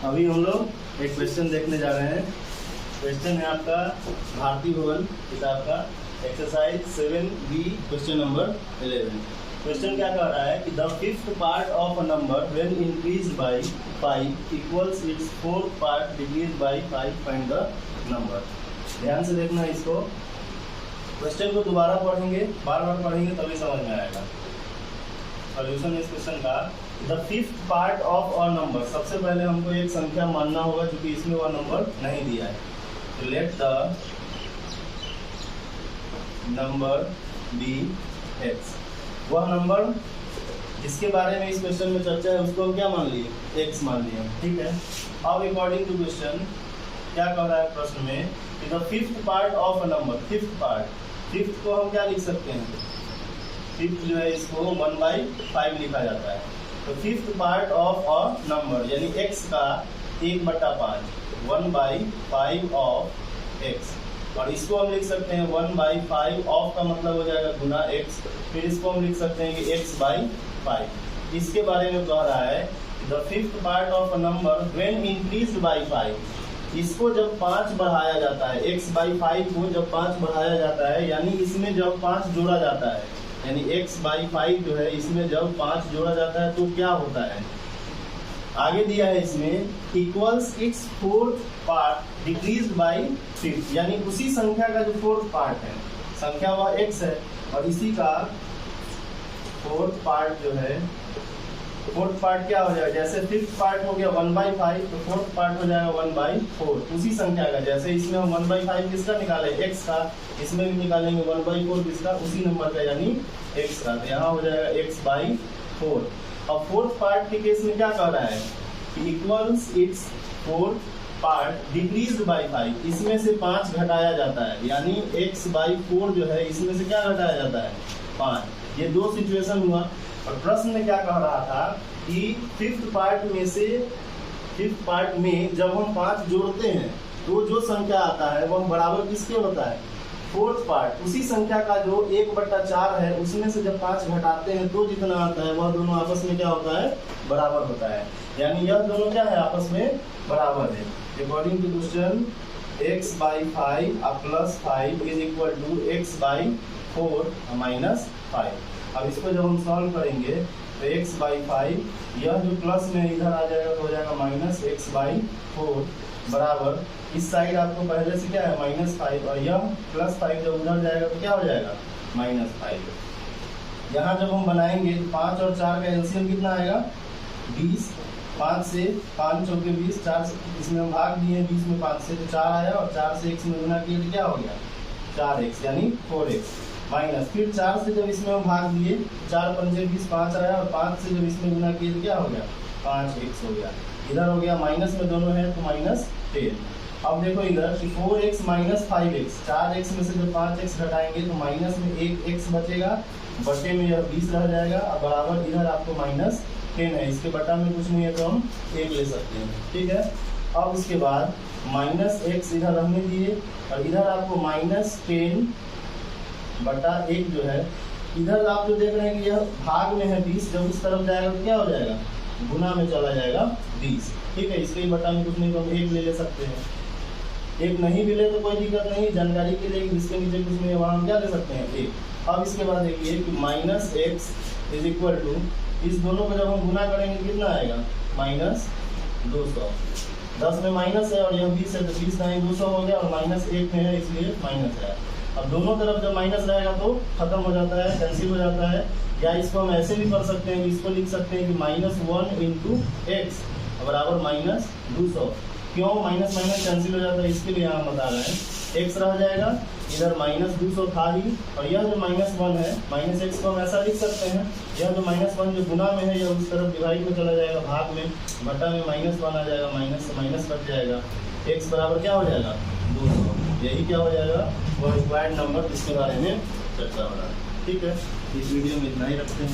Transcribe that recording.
अभी हम लोग एक क्वेश्चन देखने जा रहे हैं। क्वेश्चन है आपका भारतीय भवन किताब का exercise 7B question number 11। Question क्या कह रहा है कि the fifth part of a number when increase by 5 equals it's fourth part decrease by 5, find the number. ध्यान से देखना इसको, क्वेश्चन को दोबारा पढ़ेंगे, बार बार पढ़ेंगे तभी समझ में आएगा। सॉल्यूशन इस क्वेश्चन का the fifth part of a number, सबसे पहले हमको एक संख्या मानना होगा क्योंकि इसमें वह नंबर नहीं दिया है। तो let the number be x, वह नंबर जिसके बारे में इस क्वेश्चन में चर्चा है उसको हम क्या मान लिए, एक्स मान लिए, ठीक है। अब अकॉर्डिंग टू क्वेश्चन क्या कह रहा है प्रश्न में कि the fifth part of a number, fifth part, fifth को हम क्या लिख सकते हैं, फिफ्थ जो है इसको 1/5 लिखा जाता है। तो fifth part of a number यानी x का 1/5, 1/5 ऑफ x, और इसको हम लिख सकते हैं 1/5 ऑफ का मतलब हो जाएगा गुना x, फिर इसको हम लिख सकते हैं कि x/5। इसके बारे में कह रहा है the fifth part of a number when increased by 5, इसको जब 5 बढ़ाया जाता है, x/5 को जब 5 बढ़ाया जाता है यानी इसमें जब 5 जोड़ा जाता है, यानी x/5 जो है इसमें जब 5 जोड़ा जाता है तो क्या होता है, आगे दिया है इसमें equals it's fourth part decrease by 5, यानी उसी संख्या का जो फोर्थ पार्ट है, संख्या वह x है और इसी का फोर्थ पार्ट जो है, फोर्थ पार्ट क्या हो जाएगा, जैसे फिफ्थ पार्ट हो गया 1/5 तो फोर्थ पार्ट हो जाएगा 1/4 उसी संख्या का। जैसे इसमें हम 1/5 किसका निकाले, x का, इसमें भी निकालेंगे 1/4 किसका, उसी नंबर का यानी x का। तो यहाँ हो जाएगा x/4। अब फोर्थ पार्ट के केस में क्या कह रहा है कि equals it's fourth part decreased bye 5, इसमें से 5 घटाया जाता है, यानी x/4 जो है इसमें से क्या घटाया जाता है, 5। ये दो सिचुएशन हुआ और प्रश्न में क्या कह रहा था कि फिफ्थ पार्ट में से, फिफ्थ पार्ट में जब हम 5 जोड़ते हैं तो जो संख्या आता है वह बराबर किसके होता है, फोर्थ पार्ट, उसी संख्या का जो 1/4 है उसमें से जब 5 घटाते हैं तो जितना आता है वह दोनों आपस में क्या होता है, बराबर होता है। यानी यह दोनों क्या है, आपस में बराबर है। According to question x/5 + 5 is equal to x/4 - 5। अब इसको जब हम सॉल्व करेंगे तो x/5 यह जो प्लस में इधर आ जाएगा तो हो जाएगा -x/4 बराबर, इस साइड आपको पहले से क्या है -5 और यह +5 जब उधर जाएगा तो क्या हो जाएगा -5। यहाँ जब हम बनाएंगे तो 5 और 4 का एलसीएम कितना आएगा 20, 5 से 5 चौके 20, 4 से इसमें हम भाग दिए 20 में 5 से तो 4 आया और 4 से x में गुना किए तो क्या हो गया 4x यानी 4x माइनस, फिर 4 से जब इसमें हम भाग दिए 4 पंजे 20, 5 आया और 5 से जब इसमें गुना किए तो क्या हो गया 5x हो गया। इधर हो गया माइनस में दोनों है तो -10। अब देखो इधर 4x - 5x, 4x में से जब 5x घटाएंगे तो माइनस में 1x बचेगा, बटे में यह 20 रह जाएगा और बराबर इधर आपको -10 है, इसके बटा में कुछ नहीं है तो हम 1 ले सकते हैं, ठीक है। अब उसके बाद -x इधर रहने दिए और इधर आपको -10 बटा 1 जो है, इधर आप जो देख रहे हैं कि यह भाग में है 20, जब उस तरफ जाएगा तो क्या हो जाएगा, गुना में चला जाएगा 20, ठीक है। इसके बटा में कुछ नहीं तो हम 1 ले सकते हैं, 1 नहीं भी ले तो कोई दिक्कत नहीं, जानकारी के लिए जिसके नीचे कुछ नहीं है वहाँ हम क्या ले सकते हैं 1। अब इसके बाद देखिए कि -x इज इक्वल टू, इस दोनों को जब हम गुना करेंगे कितना आएगा -200, 10 में माइनस है और यह 20 है तो 20 नहीं 200 हो गया और -1 में है इसलिए माइनस है। अब दोनों तरफ जब माइनस रहेगा तो खत्म हो जाता है, कैंसिल हो जाता है, या इसको हम ऐसे भी कर सकते हैं, इसको लिख सकते हैं कि -1 × x बराबर -200। क्यों माइनस कैंसिल हो जाता है इसके लिए यहाँ बता रहे हैं, x रह जाएगा, इधर -200 था ही और यह जो -1 है, -x को हम ऐसा लिख सकते हैं, यह जो -1 जो गुना में है यह उस तरफ डिवाइड में चला जाएगा, भाग में, बटा में -1 आ जाएगा, माइनस से माइनस कट जाएगा, x बराबर क्या हो जाएगा 200। यही क्या हो जाएगा वो रिक्वायर्ड नंबर जिसके बारे में चर्चा हो रहा है, ठीक है। इस वीडियो में इतना ही रखते हैं।